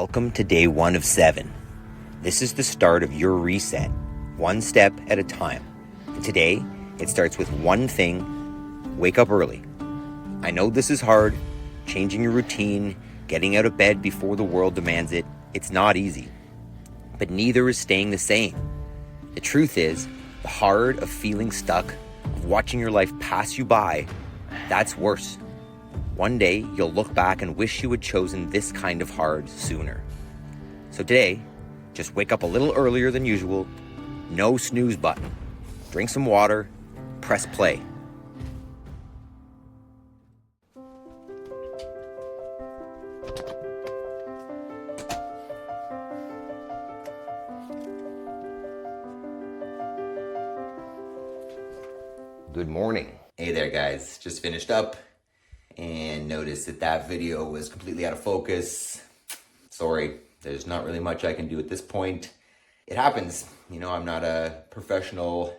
Welcome to day 1 of 7. This is the start of your reset, one step at a time. And today, it starts with one thing: wake up early. I know this is hard, changing your routine, getting out of bed before the world demands it. It's not easy, but neither is staying the same. The truth is, the hard of feeling stuck, of watching your life pass you by, that's worse. One day, you'll look back and wish you had chosen this kind of hard sooner. So today, just wake up a little earlier than usual, no snooze button, drink some water, press play. Good morning. Hey there guys, just finished up and noticed that video was completely out of focus. Sorry, there's not really much I can do at this point. It happens, I'm not a professional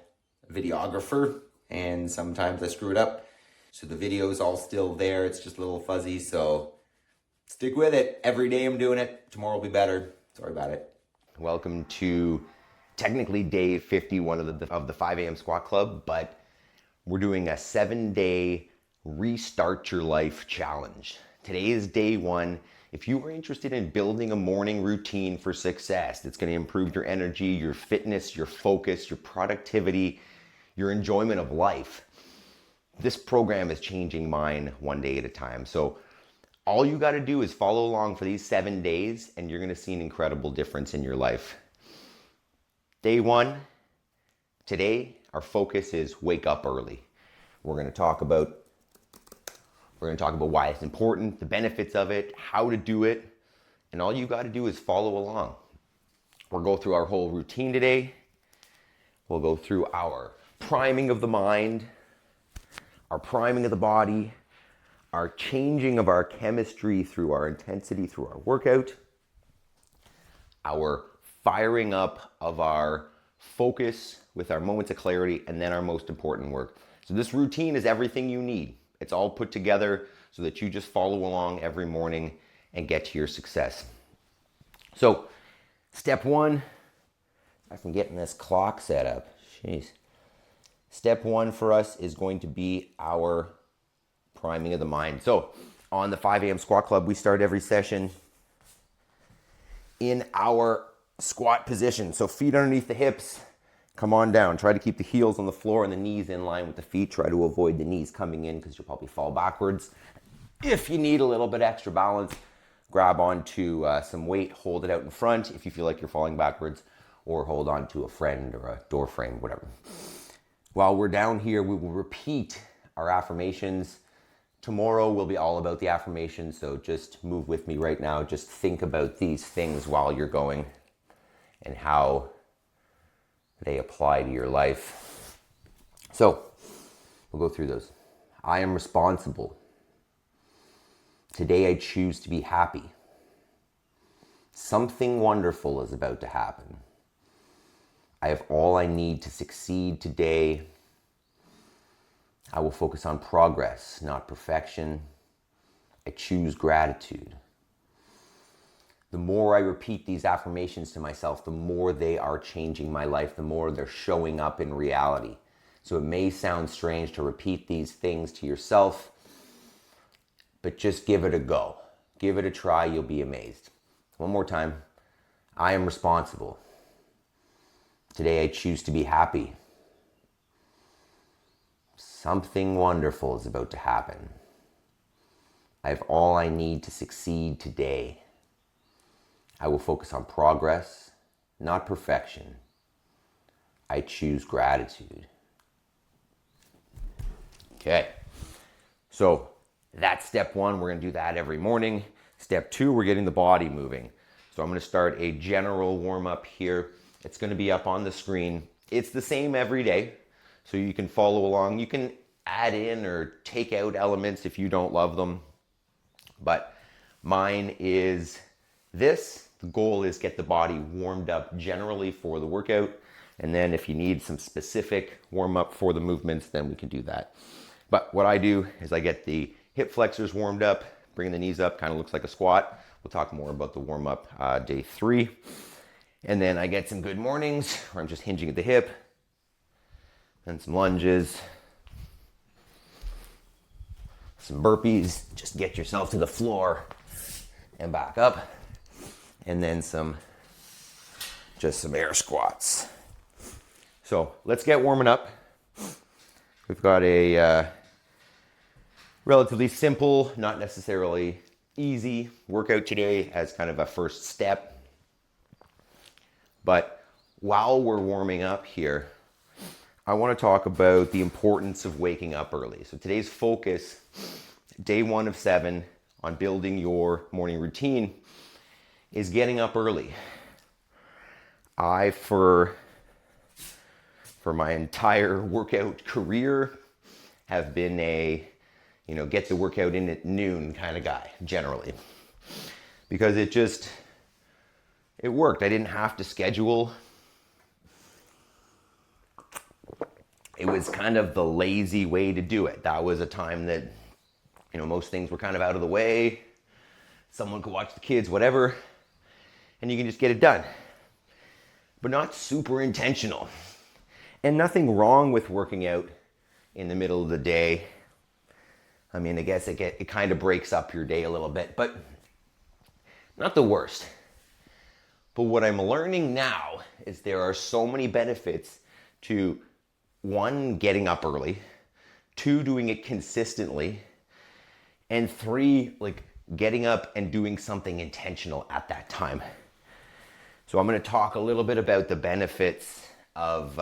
videographer and sometimes I screw it up. So the video is all still there, it's just a little fuzzy, so stick with it. Every day I'm doing it, tomorrow will be better. Sorry about it. Welcome to technically day 51 of the 5 a.m. squat club, but we're doing a 7-day restart your life challenge. Today is day 1. If you are interested in building a morning routine for success, it's going to improve your energy, your fitness, your focus, your productivity, your enjoyment of life. This program is changing mine one day at a time. So all you got to do is follow along for these 7 days and you're going to see an incredible difference in your life. Day 1, today our focus is wake up early. We're going to talk about why it's important, the benefits of it, how to do it, and all you got to do is follow along. We'll go through our whole routine today. We'll go through our priming of the mind, our priming of the body, our changing of our chemistry through our intensity, through our workout, our firing up of our focus with our moments of clarity, and then our most important work. So this routine is everything you need. It's all put together so that you just follow along every morning and get to your success. So step 1, if I'm getting this clock set up, jeez. Step 1 for us is going to be our priming of the mind. So on the 5 a.m. squat club, we start every session in our squat position. So feet underneath the hips, come on down. Try to keep the heels on the floor and the knees in line with the feet. Try to avoid the knees coming in because you'll probably fall backwards. If you need a little bit extra balance, grab onto some weight, hold it out in front if you feel like you're falling backwards, or hold on to a friend or a door frame, whatever. While we're down here, we will repeat our affirmations. Tomorrow will be all about the affirmations, so just move with me right now. Just think about these things while you're going and how they apply to your life. So we'll go through those. I am responsible. Today I choose to be happy. Something wonderful is about to happen. I have all I need to succeed today. I will focus on progress, not perfection. I choose gratitude. The more I repeat these affirmations to myself, the more they are changing my life, the more they're showing up in reality. So it may sound strange to repeat these things to yourself, but just give it a go. Give it a try, you'll be amazed. One more time. I am responsible. Today I choose to be happy. Something wonderful is about to happen. I have all I need to succeed today. I will focus on progress, not perfection. I choose gratitude. Okay, so that's step 1. We're going to do that every morning. Step 2, we're getting the body moving. So I'm going to start a general warm-up here. It's going to be up on the screen. It's the same every day, so you can follow along. You can add in or take out elements if you don't love them. But mine is this. The goal is get the body warmed up generally for the workout. And then if you need some specific warm up for the movements, then we can do that. But what I do is I get the hip flexors warmed up, bring the knees up, kind of looks like a squat. We'll talk more about the warm-up day 3. And then I get some good mornings where I'm just hinging at the hip, and some lunges, some burpees, just get yourself to the floor and back up, and then some air squats. So let's get warming up. We've got a relatively simple, not necessarily easy workout today as kind of a first step. But while we're warming up here, I want to talk about the importance of waking up early. So today's focus, day 1 of 7, on building your morning routine is getting up early. I, for my entire workout career, have been a, get the workout in at noon kind of guy, generally. Because it worked. I didn't have to schedule. It was kind of the lazy way to do it. That was a time that, most things were kind of out of the way. Someone could watch the kids, whatever, and you can just get it done. But not super intentional. And nothing wrong with working out in the middle of the day. I mean, I guess it kind of breaks up your day a little bit, but not the worst. But what I'm learning now is there are so many benefits to 1, getting up early, 2, doing it consistently, and 3, getting up and doing something intentional at that time. So I'm going to talk a little bit about the benefits of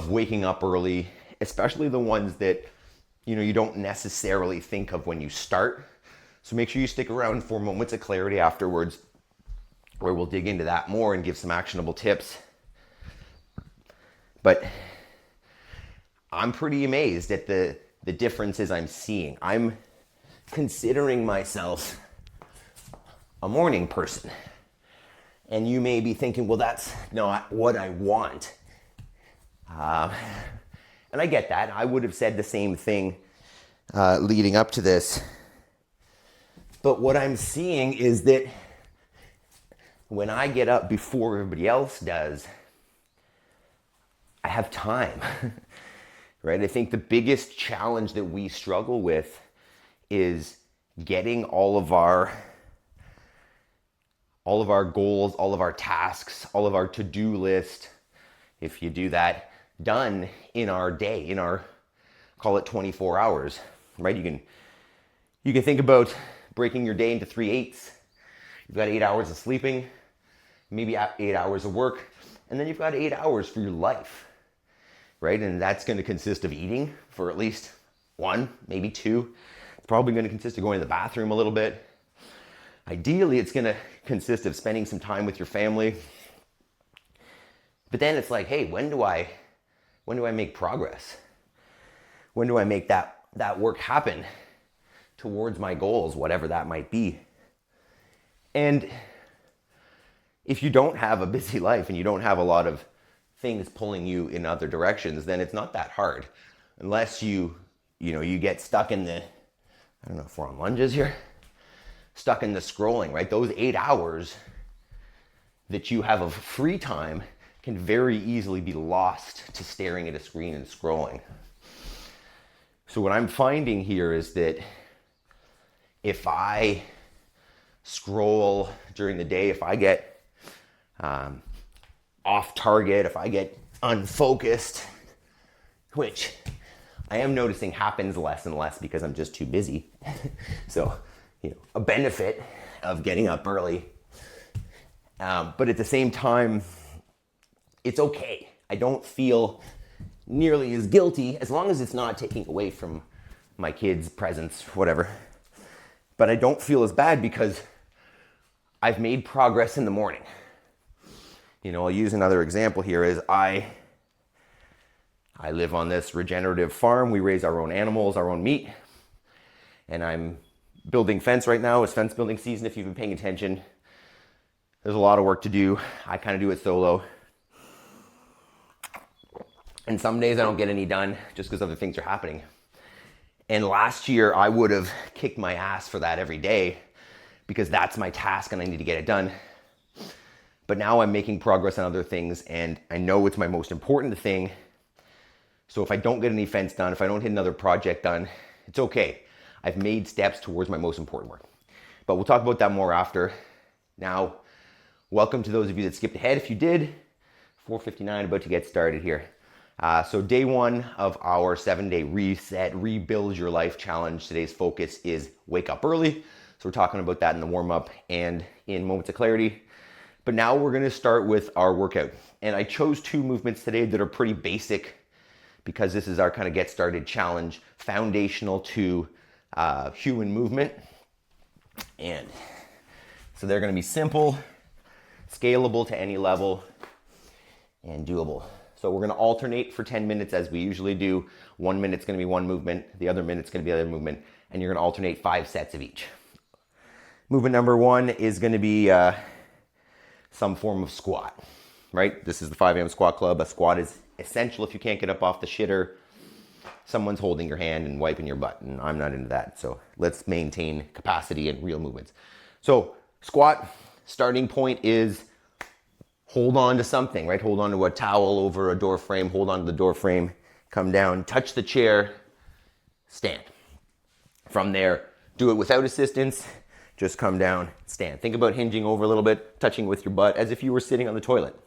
waking up early, especially the ones that you don't necessarily think of when you start. So make sure you stick around for moments of clarity afterwards, where we'll dig into that more and give some actionable tips. But I'm pretty amazed at the differences I'm seeing. I'm considering myself a morning person. And you may be thinking, well, that's not what I want. And I get that. I would have said the same thing leading up to this. But what I'm seeing is that when I get up before everybody else does, I have time, right? I think the biggest challenge that we struggle with is getting all of our goals, all of our tasks, all of our to-do list, if you do that, done in our day, in our, call it 24 hours, right? You can think about breaking your day into 3/8. You've got 8 hours of sleeping, maybe 8 hours of work, and then you've got 8 hours for your life, right? And that's going to consist of eating for at least 1, maybe 2. It's probably going to consist of going to the bathroom a little bit. Ideally, it's going to consist of spending some time with your family. But then it's like, hey, when do I make progress? When do I make that work happen towards my goals, whatever that might be? And if you don't have a busy life and you don't have a lot of things pulling you in other directions, then it's not that hard. Unless you get stuck in the, I don't know if we're on lunges here, stuck in the scrolling, right? Those 8 hours that you have of free time can very easily be lost to staring at a screen and scrolling. So what I'm finding here is that if I scroll during the day, if I get off target, if I get unfocused, which I am noticing happens less and less because I'm just too busy. So, a benefit of getting up early. But at the same time, it's okay. I don't feel nearly as guilty, as long as it's not taking away from my kids' presence, whatever. But I don't feel as bad because I've made progress in the morning. I'll use another example here is I live on this regenerative farm. We raise our own animals, our own meat. And I'm building fence right now. It's fence building season if you've been paying attention. There's a lot of work to do. I kind of do it solo. And some days I don't get any done just because other things are happening. And last year I would have kicked my ass for that every day because that's my task and I need to get it done. But now I'm making progress on other things and I know it's my most important thing. So if I don't get any fence done, if I don't hit another project done, it's okay. I've made steps towards my most important work. But we'll talk about that more after. Now, welcome to those of you that skipped ahead. If you did, 4:59, about to get started here. So day one of our 7-day reset, rebuild your life challenge. Today's focus is wake up early. So we're talking about that in the warm up and in moments of clarity. But now we're gonna start with our workout. And I chose 2 movements today that are pretty basic because this is our kind of get started challenge, foundational to human movement. And so they're gonna be simple, scalable to any level, and doable. So we're gonna alternate for 10 minutes as we usually do. 1 minute's gonna be one movement, the other minute's gonna be the other movement, and you're gonna alternate 5 sets of each. Movement number 1 is gonna be some form of squat, right? This is the 5 a.m. squat club. A squat is essential if you can't get up off the shitter. Someone's holding your hand and wiping your butt, and I'm not into that. So let's maintain capacity and real movements. So squat, starting point is hold on to something, right? Hold on to a towel over a door frame, hold on to the door frame, come down, touch the chair, stand. From there, do it without assistance, just come down, stand. Think about hinging over a little bit, touching with your butt as if you were sitting on the toilet.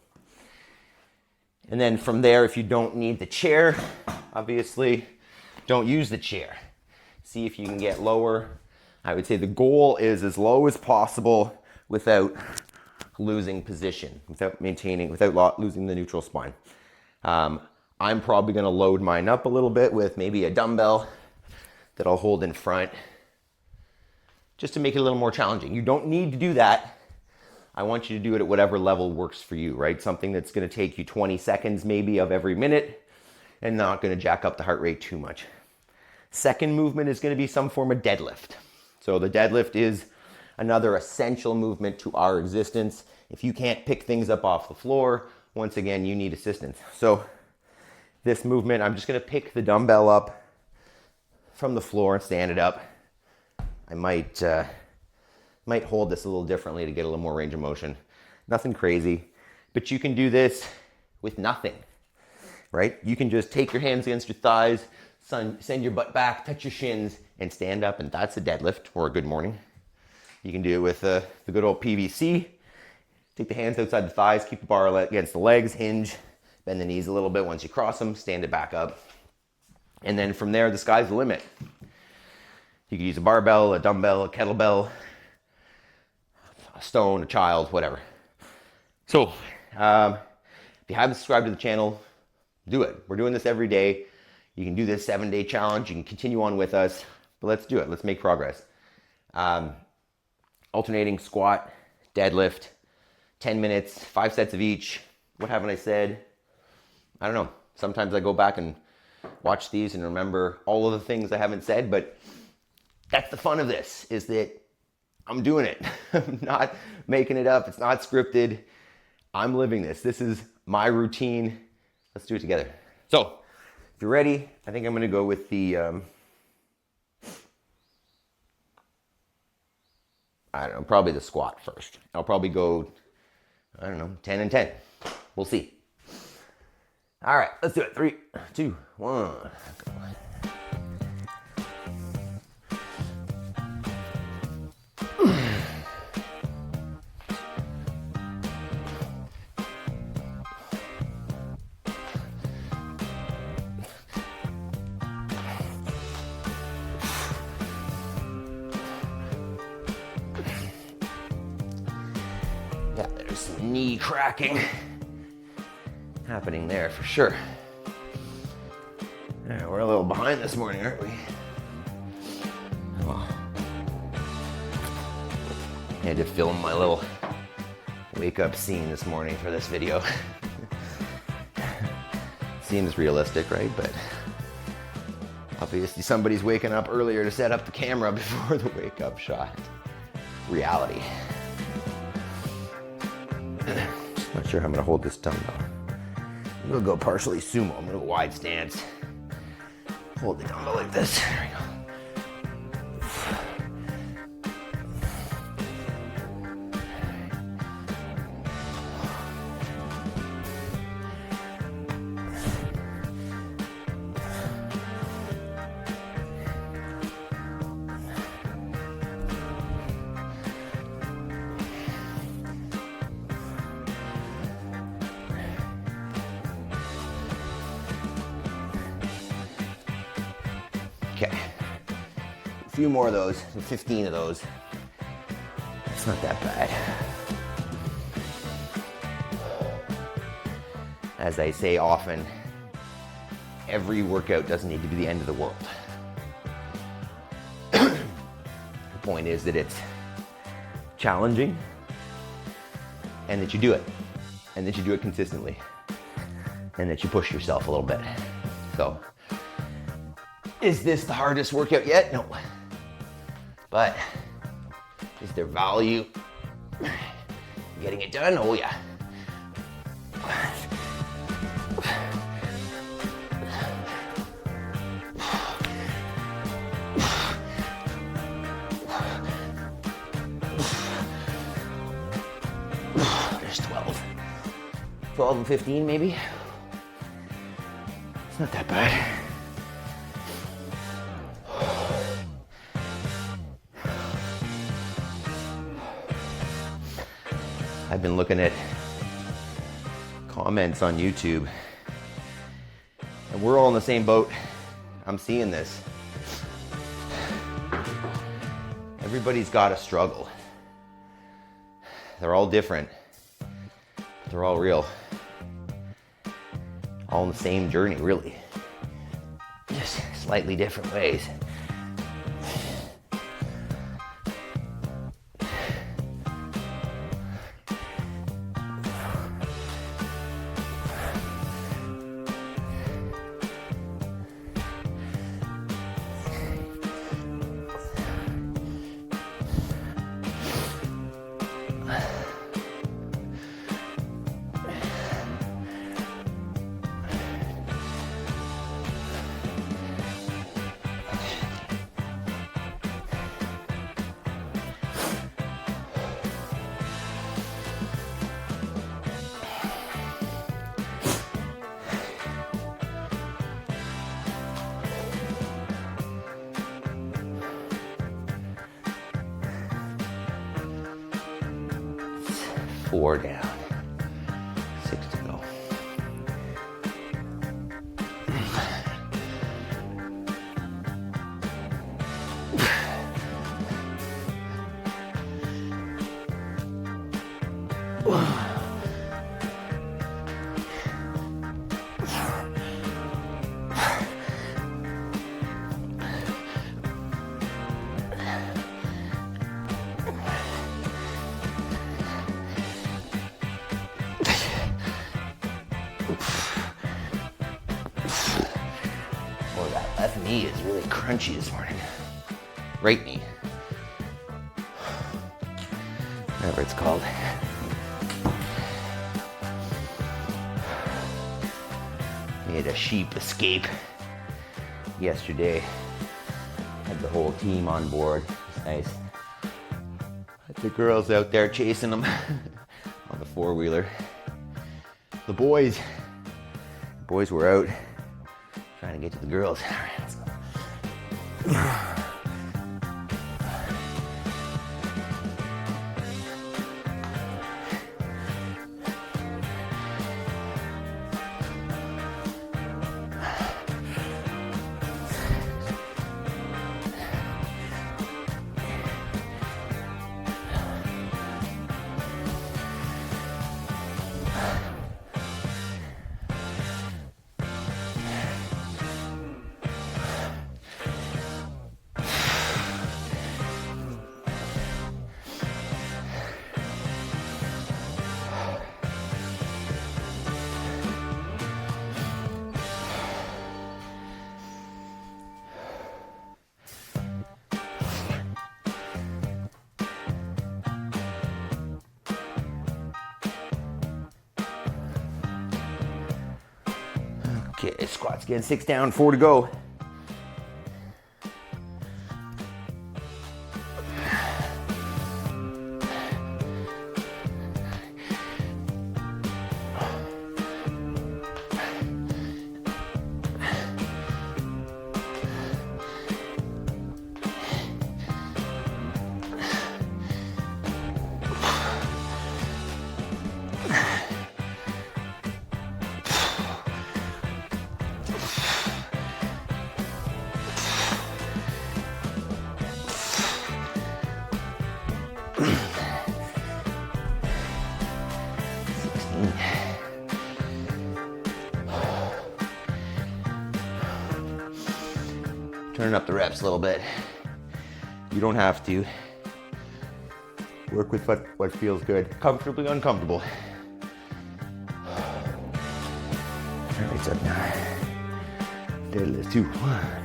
And then from there, if you don't need the chair, obviously, don't use the chair. See if you can get lower. I would say the goal is as low as possible without losing position, without losing the neutral spine. I'm probably gonna load mine up a little bit with maybe a dumbbell that I'll hold in front just to make it a little more challenging. You don't need to do that. I want you to do it at whatever level works for you, right? Something that's gonna take you 20 seconds maybe of every minute and not gonna jack up the heart rate too much. Second movement is gonna be some form of deadlift. So the deadlift is another essential movement to our existence. If you can't pick things up off the floor, once again, you need assistance. So this movement, I'm just gonna pick the dumbbell up from the floor and stand it up. I might hold this a little differently to get a little more range of motion. Nothing crazy, but you can do this with nothing, right? You can just take your hands against your thighs, send your butt back, touch your shins, and stand up, and that's a deadlift or a good morning. You can do it with the good old PVC. Take the hands outside the thighs, keep the bar against the legs, hinge, bend the knees a little bit. Once you cross them, stand it back up. And then from there, the sky's the limit. You can use a barbell, a dumbbell, a kettlebell, a stone, a child, whatever. So if you haven't subscribed to the channel, do it. We're doing this every day. You can do this 7-day challenge. You can continue on with us, but let's do it. Let's make progress. Alternating squat, deadlift, 10 minutes, 5 sets of each. What haven't I said? I don't know. Sometimes I go back and watch these and remember all of the things I haven't said, but that's the fun of this, is that I'm doing it. I'm not making it up. It's not scripted. I'm living this. This is my routine. Let's do it together. So if you're ready, I think I'm gonna go with the, I don't know, probably the squat first. I'll probably go, 10 and 10. We'll see. All right, let's do it. 3, 2, 1. Yeah, there's some knee cracking happening there for sure. Yeah, we're a little behind this morning, aren't we? Oh. I had to film my little wake up scene this morning for this video. Seems realistic, right? But obviously somebody's waking up earlier to set up the camera before the wake up shot. Reality. Not sure how I'm gonna hold this dumbbell. I'm gonna go partially sumo. I'm gonna go wide stance. Hold the dumbbell like this. There we go. Okay. A few more of those, 15 of those. It's not that bad. As I say often, every workout doesn't need to be the end of the world. The point is that it's challenging and that you do it, and that you do it consistently, and that you push yourself a little bit. So, is this the hardest workout yet? No. But is there value in getting it done? Oh yeah. There's 12. 12 and 15 maybe. It's not that bad. I've been looking at comments on YouTube, and we're all in the same boat. I'm seeing this. Everybody's got a struggle. They're all different. They're all real. All in the same journey, really. Just slightly different ways. Four down, 6 to go. Boy, that left knee is really crunchy this morning. Right knee. Whatever it's called. Made a sheep escape yesterday. Had the whole team on board. It's nice. Had the girls out there chasing them on the four-wheeler. The boys were out trying to get to the girls. All right, let's go. Okay, squats again, 6 down, 4 to go. Turning up the reps a little bit. You don't have to. Work with what feels good. Comfortably uncomfortable. All right, up now. Deadlift 2. 1.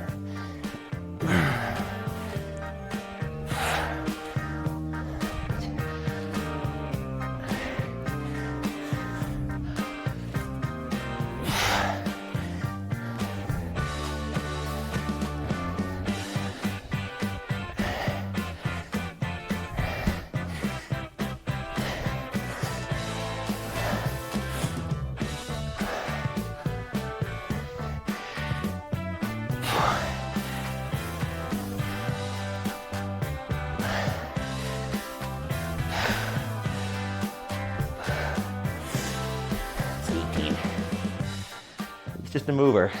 It's just a mover.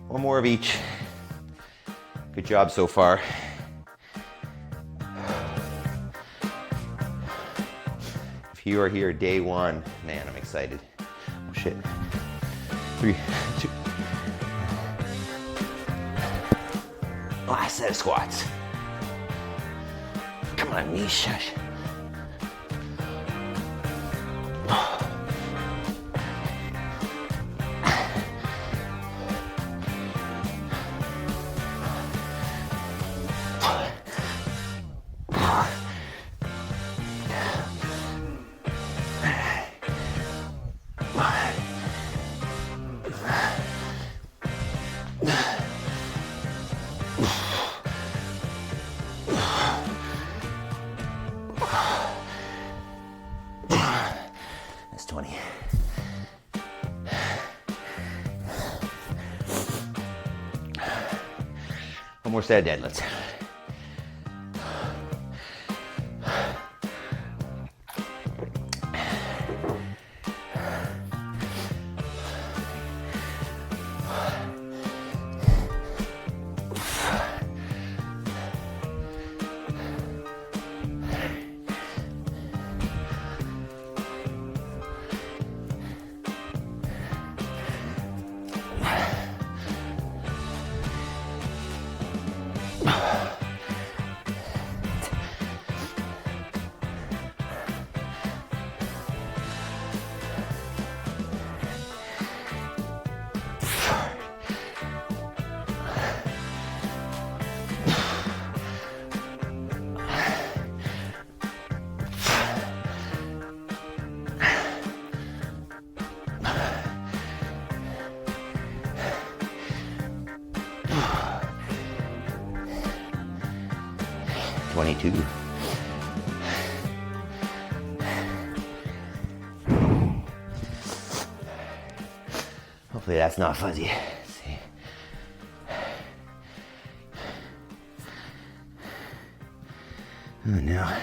One more of each. Good job so far. If you are here day one, man, I'm excited. Oh shit. 3, 2. Last set of squats. Come on, knees, shush. That's 20. One more set of deadlifts. Hopefully that's not fuzzy. Let's see. Oh no.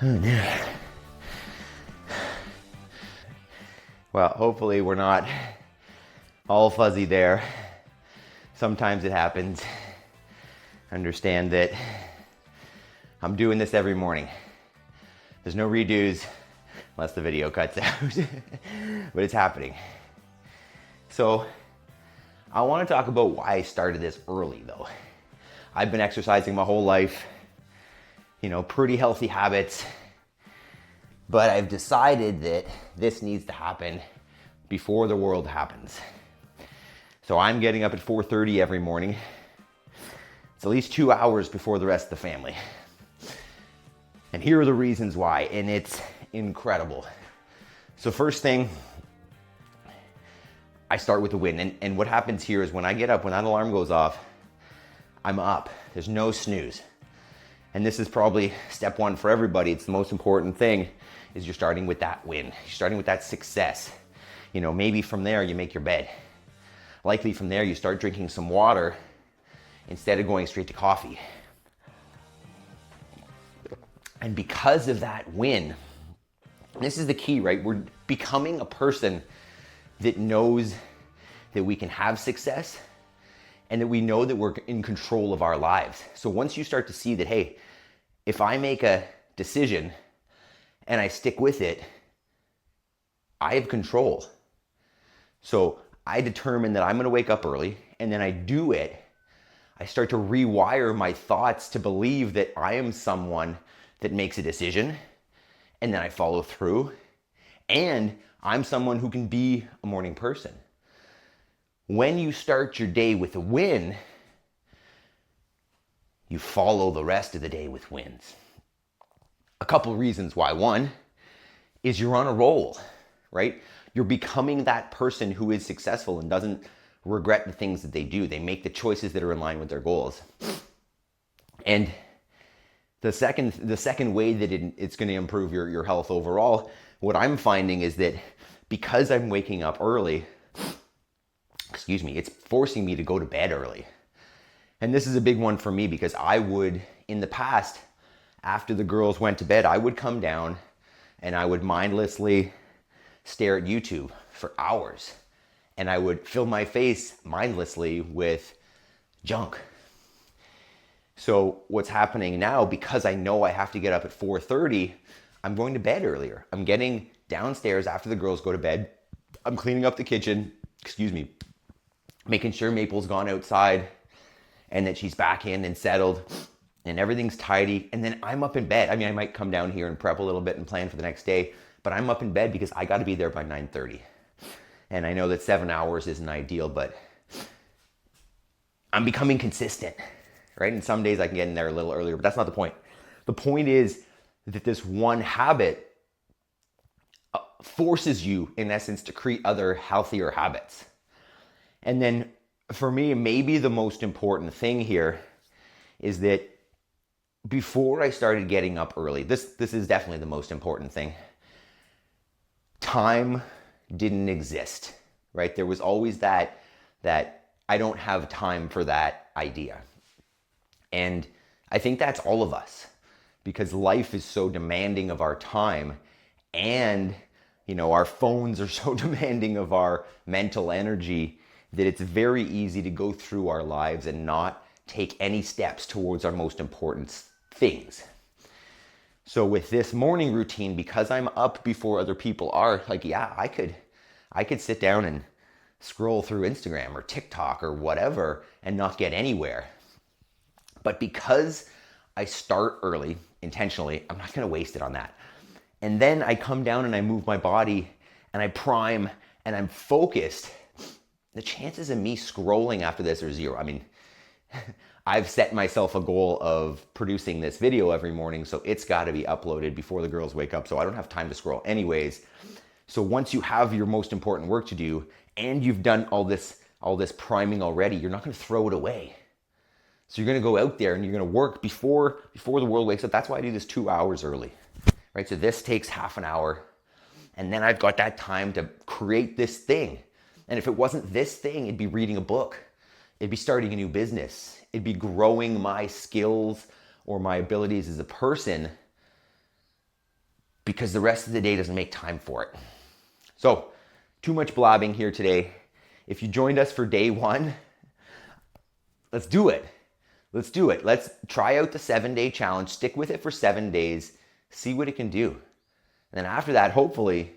Oh no. Well, hopefully we're not all fuzzy there. Sometimes it happens. Understand that I'm doing this every morning. There's no redos unless the video cuts out, but it's happening. So I want to talk about why I started this early though. I've been exercising my whole life, you know, pretty healthy habits, but I've decided that this needs to happen before the world happens. So I'm getting up at 4:30 every morning. It's at least 2 hours before the rest of the family. And here are the reasons why, and it's incredible. So first thing, I start with the win. And what happens here is when I get up, when that alarm goes off, I'm up. There's no snooze. And this is probably step one for everybody. It's the most important thing, is you're starting with that win. You're starting with that success. You know, maybe from there you make your bed. Likely from there you start drinking some water instead of going straight to coffee. And because of that win, this is the key, right? We're becoming a person that knows that we can have success and that we know that we're in control of our lives. So once you start to see that, hey, if I make a decision and I stick with it, I have control. So I determine that I'm going to wake up early, and then I do it. I start to rewire my thoughts to believe that I am someone that makes a decision, and then I follow through, and I'm someone who can be a morning person. When you start your day with a win, you follow the rest of the day with wins. A couple reasons why. One is you're on a roll, right? You're becoming that person who is successful and doesn't regret the things that they do. They make the choices that are in line with their goals. And the second way that it's going to improve your health overall, what I'm finding is that because I'm waking up early, it's forcing me to go to bed early. And this is a big one for me because I would, in the past, after the girls went to bed, I would come down and I would mindlessly stare at YouTube for hours. And I would fill my face mindlessly with junk. So what's happening now, because I know I have to get up at 4:30, I'm going to bed earlier. I'm getting downstairs after the girls go to bed. I'm cleaning up the kitchen, making sure Maple's gone outside and that she's back in and settled and everything's tidy. And then I'm up in bed. I might come down here and prep a little bit and plan for the next day, but I'm up in bed because I got to be there by 9:30. And I know that 7 hours isn't ideal, but I'm becoming consistent, right? And some days I can get in there a little earlier, but that's not the point. The point is that this one habit forces you, in essence, to create other healthier habits. And then for me, maybe the most important thing here is that before I started getting up early, this is definitely the most important thing. Time didn't exist, right? There was always that I don't have time for that idea. And I think that's all of us, because life is so demanding of our time, and our phones are so demanding of our mental energy that it's very easy to go through our lives and not take any steps towards our most important things. So with this morning routine, because I'm up before other people are, I could sit down and scroll through Instagram or TikTok or whatever and not get anywhere. But because I start early intentionally, I'm not going to waste it on that. And then I come down and I move my body and I prime and I'm focused. The chances of me scrolling after this are zero. I've set myself a goal of producing this video every morning, so it's got to be uploaded before the girls wake up, so I don't have time to scroll anyways. So once you have your most important work to do and you've done all this priming already, you're not going to throw it away. So you're going to go out there and you're going to work before the world wakes up. That's why I do this 2 hours early, right? So this takes half an hour, and then I've got that time to create this thing. And if it wasn't this thing, it'd be reading a book. It'd be starting a new business. It'd be growing my skills or my abilities as a person, because the rest of the day doesn't make time for it. So, too much blabbing here today. If you joined us for day one, let's do it. Let's do it. Let's try out the 7-day challenge. Stick with it for 7 days. See what it can do. And then after that, hopefully,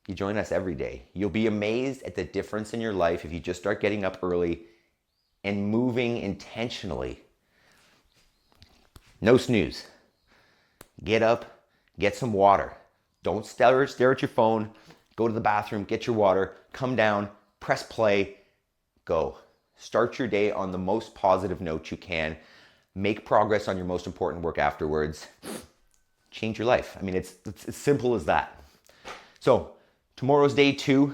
you join us every day. You'll be amazed at the difference in your life if you just start getting up early and moving intentionally. No snooze. Get up, get some water. Don't stare at your phone. Go to the bathroom, get your water, come down, press play, go. Start your day on the most positive note you can. Make progress on your most important work afterwards. Change your life. It's as simple as that. So tomorrow's day 2.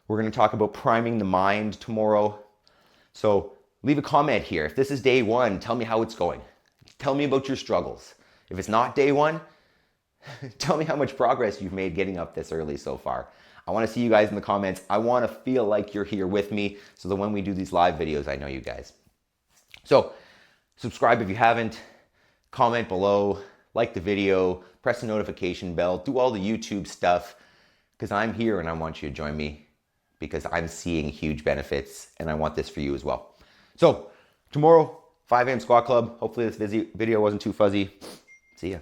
We're going to talk about priming the mind tomorrow. So leave a comment here. If this is day 1, tell me how it's going. Tell me about your struggles. If it's not day 1, tell me how much progress you've made getting up this early so far. I want to see you guys in the comments. I want to feel like you're here with me so that when we do these live videos, I know you guys. So subscribe if you haven't, comment below, like the video, press the notification bell, do all the YouTube stuff, because I'm here and I want you to join me because I'm seeing huge benefits and I want this for you as well. So tomorrow, 5 a.m. squat club. Hopefully this video wasn't too fuzzy. See ya.